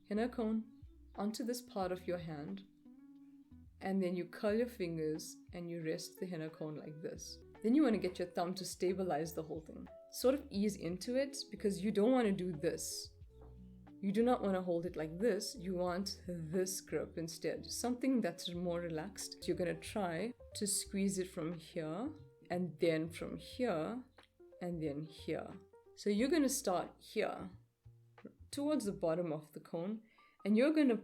henna cone onto this part of your hand, and then you curl your fingers and you rest the henna cone like this. Then you want to get your thumb to stabilize the whole thing. Sort of ease into it, because you don't want to do this. You do not want to hold it like this. You want this grip instead, something that's more relaxed. So you're going to try to squeeze it from here, and then from here, and then here. So you're going to start here towards the bottom of the cone, and you're going to,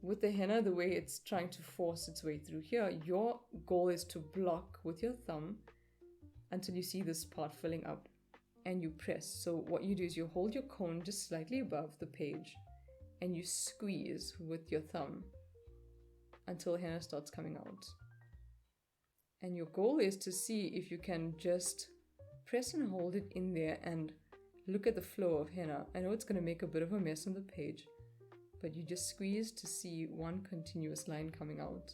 with the henna, the way it's trying to force its way through here, your goal is to block with your thumb until you see this part filling up, and you press. So what you do is you hold your cone just slightly above the page and you squeeze with your thumb until henna starts coming out. And your goal is to see if you can just press and hold it in there and look at the flow of henna. I know it's going to make a bit of a mess on the page, but you just squeeze to see one continuous line coming out.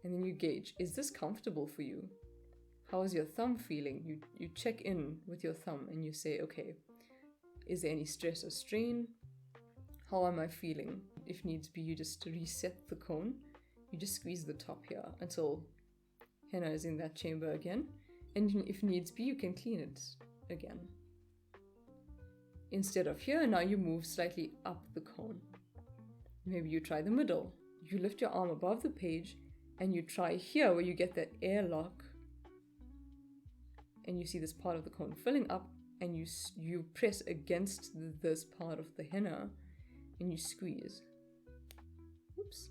And then you gauge, is this comfortable for you? How is your thumb feeling? You check in with your thumb and you say, okay, is there any stress or strain? How am I feeling? If needs be, you just reset the cone. You just squeeze the top here until henna is in that chamber again. And if needs be, you can clean it again. Instead of here, now you move slightly up the cone. Maybe you try the middle. You lift your arm above the page and you try here where you get that airlock, and you see this part of the cone filling up, and you press against this part of the henna and you squeeze. Oops.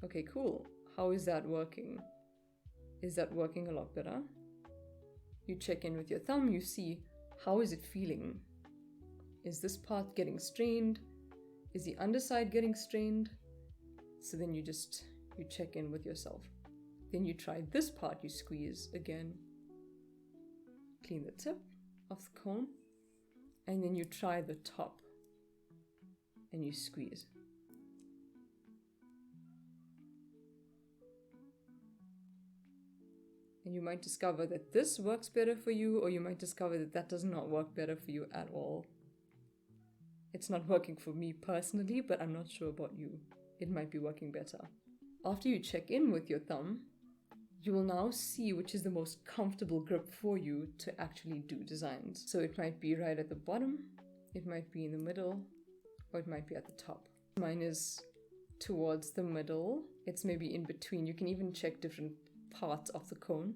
Okay, cool. How is that working? Is that working a lot better? You check in with your thumb, you see, how is it feeling? Is this part getting strained? Is the underside getting strained? So then you check in with yourself. Then you try this part, you squeeze again. Clean the tip of the cone. And then you try the top and you squeeze. And you might discover that this works better for you, or you might discover that that does not work better for you at all. It's not working for me personally, but I'm not sure about you. It might be working better. After you check in with your thumb, you will now see which is the most comfortable grip for you to actually do designs. So it might be right at the bottom, it might be in the middle, or it might be at the top. Mine is towards the middle. It's maybe in between. You can even check different parts of the cone,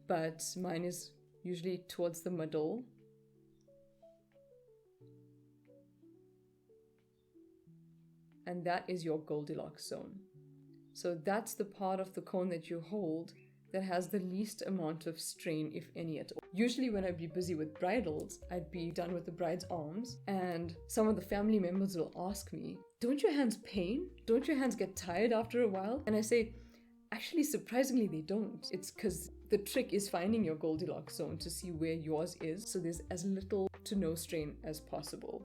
but mine is usually towards the middle. And that is your Goldilocks zone. So that's the part of the cone that you hold that has the least amount of strain, if any at all. Usually when I'd be busy with bridals, I'd be done with the bride's arms, and some of the family members will ask me, don't your hands pain? Don't your hands get tired after a while? And I say, actually, surprisingly, they don't. It's because the trick is finding your Goldilocks zone to see where yours is, so there's as little to no strain as possible.